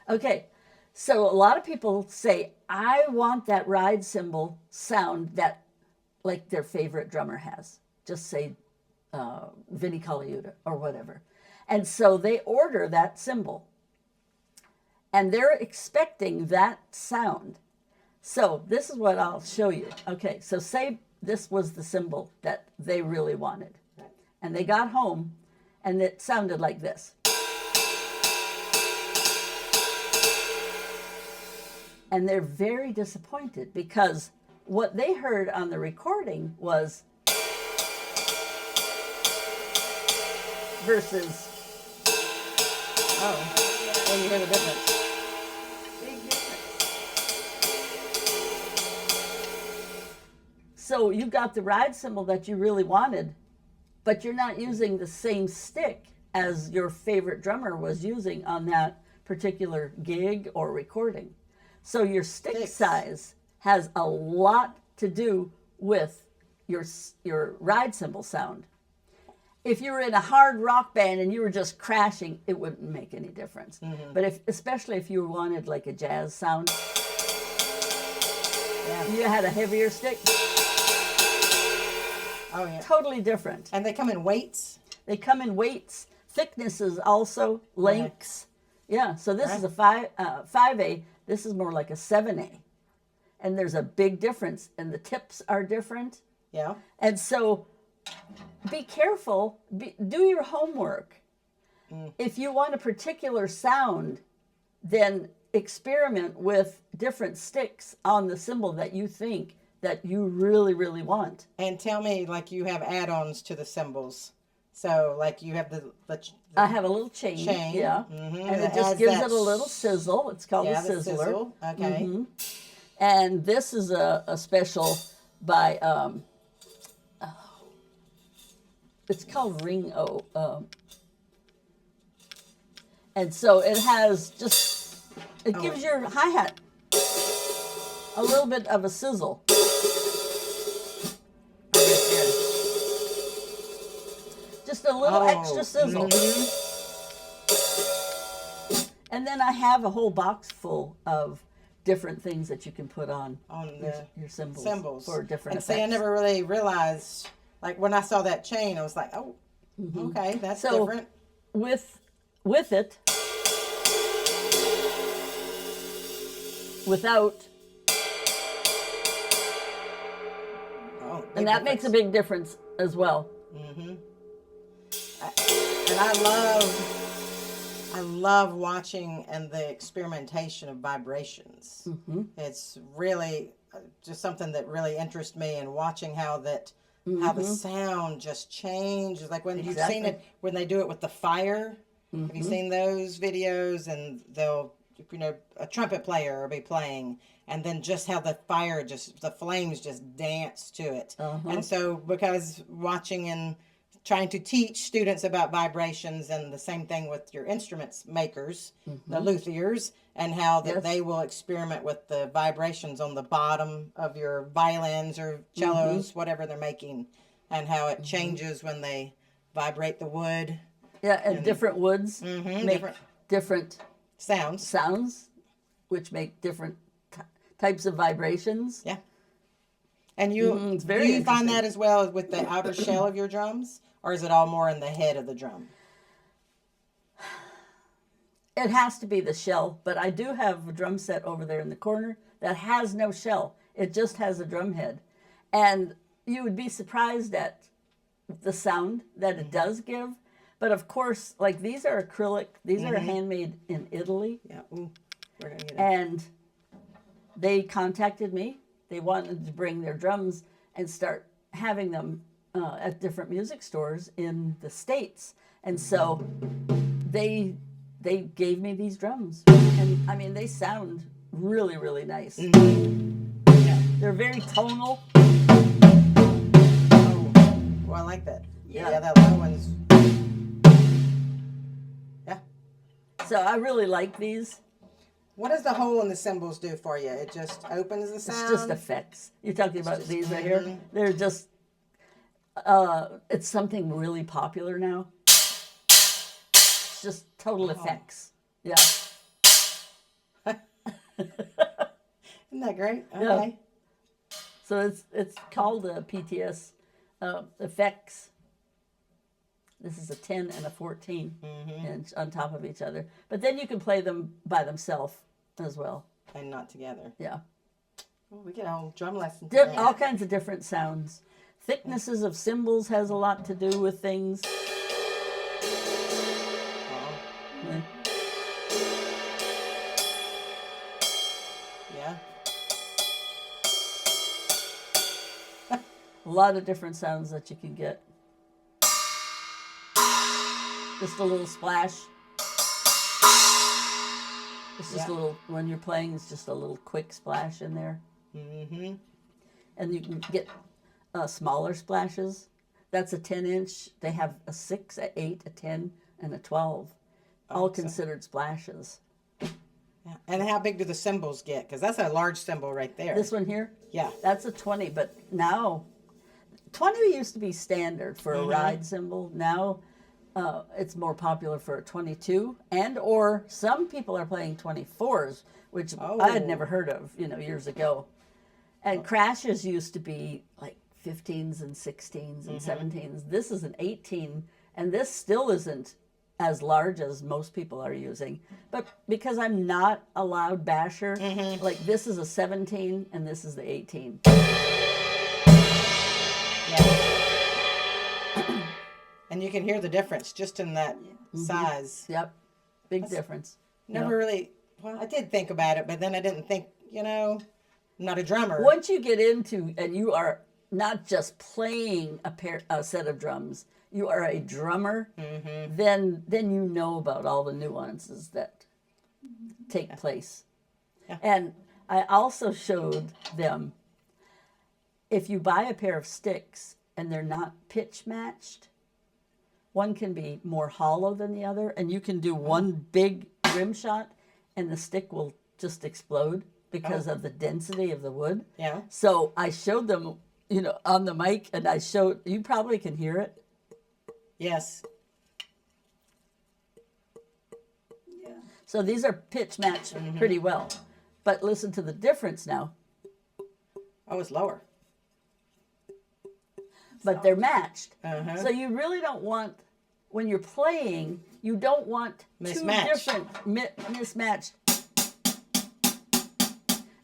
Okay, so a lot of people say, I want that ride cymbal sound that like their favorite drummer has. Just say Vinnie Colaiuta or whatever. And so they order that cymbal. And they're expecting that sound. So this is what I'll show you. Okay, so say this was the cymbal that they really wanted. And they got home and it sounded like this. And they're very disappointed because what they heard on the recording was versus, oh, and you hear the difference. Big difference. So you got the ride cymbal that you really wanted, but you're not using the same stick as your favorite drummer was using on that particular gig or recording. So your stick size has a lot to do with your ride cymbal sound. If you were in a hard rock band and you were just crashing, it wouldn't make any difference. Mm-hmm. But especially if you wanted like a jazz sound, you had a heavier stick. Oh yeah, totally different. And they come in weights. They come in weights, thicknesses, also lengths. Okay. Yeah. So this is a 5A. This is more like a 7A. And there's a big difference, and the tips are different. Yeah. And so be careful. Do your homework. If you want a particular sound, then experiment with different sticks on the cymbal that you think that you really, really want. And tell me, like, you have add-ons to the cymbals. So, like, you have the I have a little chain. Yeah. Mm-hmm. And it just gives it a little sizzle. It's called a sizzler. Sizzle. Okay. Mm-hmm. And this is a special by, it's called Ring O. And so it has just, it gives your hi-hat a little bit of a sizzle. Just a little extra sizzle. Mm-hmm. And then I have a whole box full of different things that you can put on your cymbals for different effects. See, I never really realized, like when I saw that chain, I was like, oh, okay, that's different. With it, without, and that makes a big difference as well. Mm-hmm. And I love watching and the experimentation of vibrations. Mm-hmm. It's really just something that really interests me, and watching how the sound just changes. Like when you've seen it, when they do it with the fire. Mm-hmm. Have you seen those videos? And they'll, a trumpet player will be playing, and then just how the fire, the flames just dance to it. Uh-huh. And so because watching and trying to teach students about vibrations, and the same thing with your instruments makers, the luthiers, and how that they will experiment with the vibrations on the bottom of your violins or cellos, whatever they're making, and how it changes when they vibrate the wood. Yeah, and different woods make different sounds, which make different types of vibrations. Yeah. And do you find that as well with the outer shell of your drums? Or is it all more in the head of the drum? It has to be the shell, but I do have a drum set over there in the corner that has no shell. It just has a drum head. And you would be surprised at the sound that it does give. But of course, like these are acrylic. These are handmade in Italy. Yeah. Ooh, we're gonna get it. And they contacted me. They wanted to bring their drums and start having them at different music stores in the States. And so they gave me these drums. And I mean, they sound really, really nice. Mm-hmm. Yeah. They're very tonal. Oh, well, I like that. Yeah, that low one's... Yeah. So I really like these. What does the hole in the cymbals do for you? It just opens the sound? It's just effects. You're talking about these right here? They're just... it's something really popular now. It's just total effects. Yeah. Isn't that great? Yeah. Okay. So it's called PTS effects. This is a 10 and a 14 inch on top of each other. But then you can play them by themselves as well. And not together. Yeah. Well, we get a whole drum lesson today. All kinds of different sounds. Thicknesses of cymbals has a lot to do with things. Oh, Yeah. yeah. A lot of different sounds that you can get. Just a little splash. It's just a little, when you're playing, it's just a little quick splash in there. Mm-hmm. And you can get smaller splashes. That's a 10 inch. They have a 6, a 8, a 10, and a 12. All considered splashes. Yeah. And how big do the cymbals get? Because that's a large cymbal right there. This one here? Yeah. That's a 20, but now, 20 used to be standard for a ride cymbal. Now, it's more popular for a 22, and or some people are playing 24s, which I had never heard of, years ago. And crashes used to be like 15s and 16s and 17s. This is an 18, and this still isn't as large as most people are using. But because I'm not a loud basher, like this is a 17 and this is the 18. Yeah. And you can hear the difference just in that size. Yep, big difference. Never really, well, I did think about it, but then I didn't think, I'm not a drummer. Once you get into, and you are not just playing a set of drums, you are a drummer, then you know about all the nuances that take place. Yeah. And I also showed them, if you buy a pair of sticks and they're not pitch matched, one can be more hollow than the other, and you can do one big rim shot and the stick will just explode because of the density of the wood. Yeah. So I showed them, on the mic, and I showed, you probably can hear it. Yes. Yeah. So these are pitch matched pretty well. But listen to the difference now. Oh, it's lower. But they're matched. Uh-huh. So you really don't want, when you're playing, you don't want Mismatched. two different mismatched.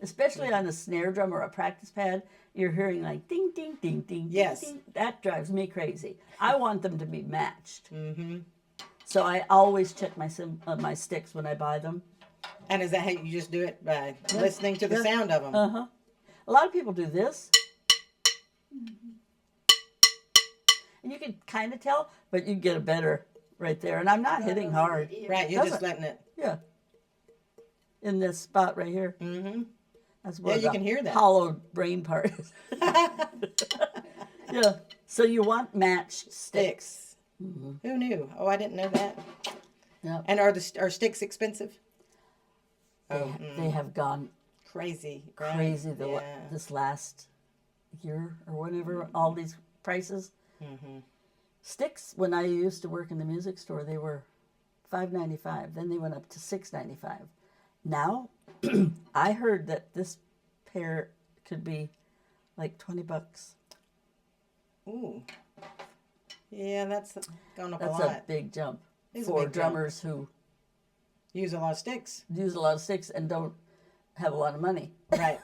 Especially on a snare drum or a practice pad, you're hearing like ding, ding, ding, ding, Yes. ding, ding. That drives me crazy. I want them to be matched. Mm-hmm. So I always check my sticks when I buy them. And is that how you just do it, by listening to the sound of them? Uh-huh. A lot of people do this. And you can kind of tell, but you get a better right there. And I'm not hitting hard. Right, you're just letting it. Yeah. In this spot right here. Mm-hmm. That's where you the can hear that. hollow brain part is. Yeah. So you want matched sticks. Who knew? Oh, I didn't know that. Yeah. And are sticks expensive? They have gone Crazy. Right? crazy Yeah. this last year or whenever, all these prices. Sticks, when I used to work in the music store, they were $5.95. Then they went up to $6.95. Now, I heard that this pair could be like $20. Ooh. Yeah, that's gone up That's a lot. a big jump It's a for big jump. drummers who Use a lot of sticks. use a lot of sticks and don't have a lot of money. Right.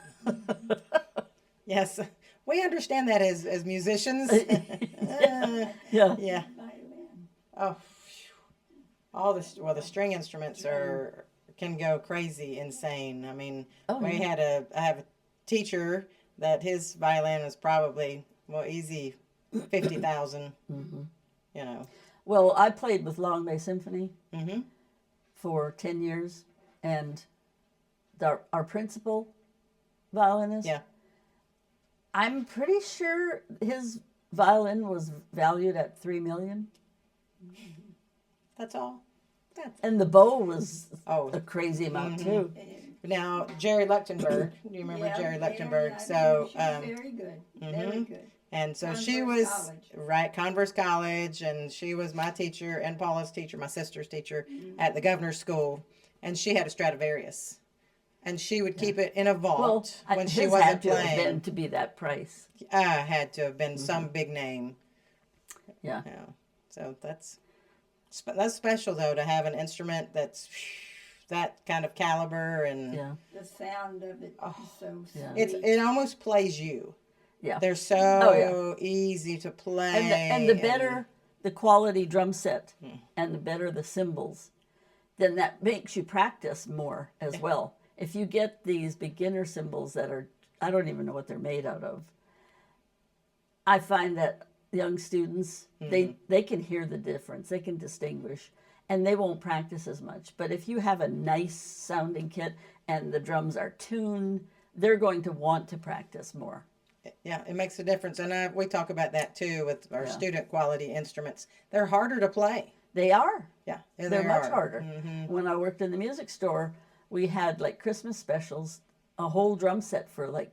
Yes. We understand that as musicians. Yeah. Yeah. Oh, phew. All the string instruments can go crazy, insane. I mean, I have a teacher that his violin is probably easy 50,000. Well, I played with Long Bay Symphony Mm-hmm. for 10 years, and our principal violinist, Yeah. I'm pretty sure his violin was valued at $3 million, That's all. and the bow was Oh. a crazy amount too. Now, Jerry Lechtenberg. Do you remember Jerry Lechtenberg? So, very good. Very good. and so she Converse was College. right Converse College, and she was my teacher and Paula's teacher, my sister's teacher at the Governor's School, and she had a Stradivarius, And she would keep it in a Well, vault when she his wasn't had to have been playing. to be that price. Had to have been some big name. Yeah. Yeah. So that's special though, to have an instrument that's that kind of caliber, and Yeah. The sound of it is so Yeah. sweet. it almost plays you. Yeah. They're so Oh, easy to play. And the better the quality drum set and the better the cymbals, then that makes you practice more as well. If you get these beginner cymbals that are, I don't even know what they're made out of, I find that young students, they can hear the difference, they can distinguish, and they won't practice as much. But if you have a nice sounding kit and the drums are tuned, they're going to want to practice more. Yeah, it makes a difference, and we talk about that too with our Yeah. student quality instruments. They're harder to play. They are. Yeah, They're much are. harder. When I worked in the music store, we had like Christmas specials, a whole drum set for like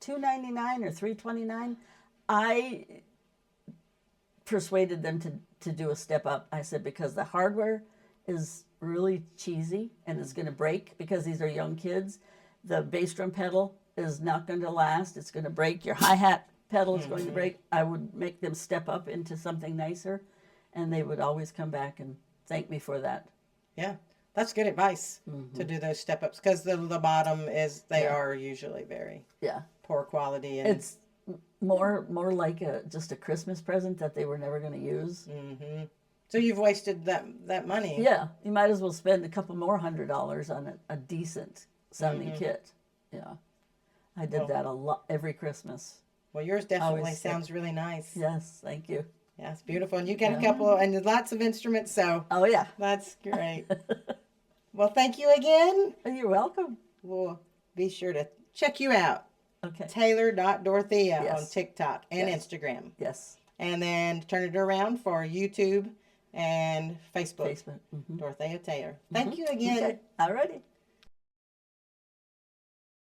$2.99 or $3.29. I persuaded them to do a step up. I said, because the hardware is really cheesy and it's going to break because these are young kids. The bass drum pedal is not going to last. It's going to break. Your hi-hat pedal is going to break. I would make them step up into something nicer, and they would always come back and thank me for that. Yeah, that's good advice to do those step ups, because the bottom is they Yeah. are usually very Yeah. poor quality, and It's more like just a Christmas present that they were never going to use. so you've wasted that money. Yeah, you might as well spend a couple more $100 on a decent sounding kit. Yeah, I did that a lot every Christmas. Well, yours definitely Always sounds really nice. Yes, thank you. Yeah, it's beautiful, and you got a couple and lots of instruments, so Oh yeah, that's great. Well, thank you again. you're welcome. We'll be sure to check you out. Okay. Taylor.Dorothea Yes. on TikTok and Yes. Instagram. Yes. And then turn it around for YouTube and Facebook. Facebook. Dorothea Taylor. Thank you again. Okay. All righty.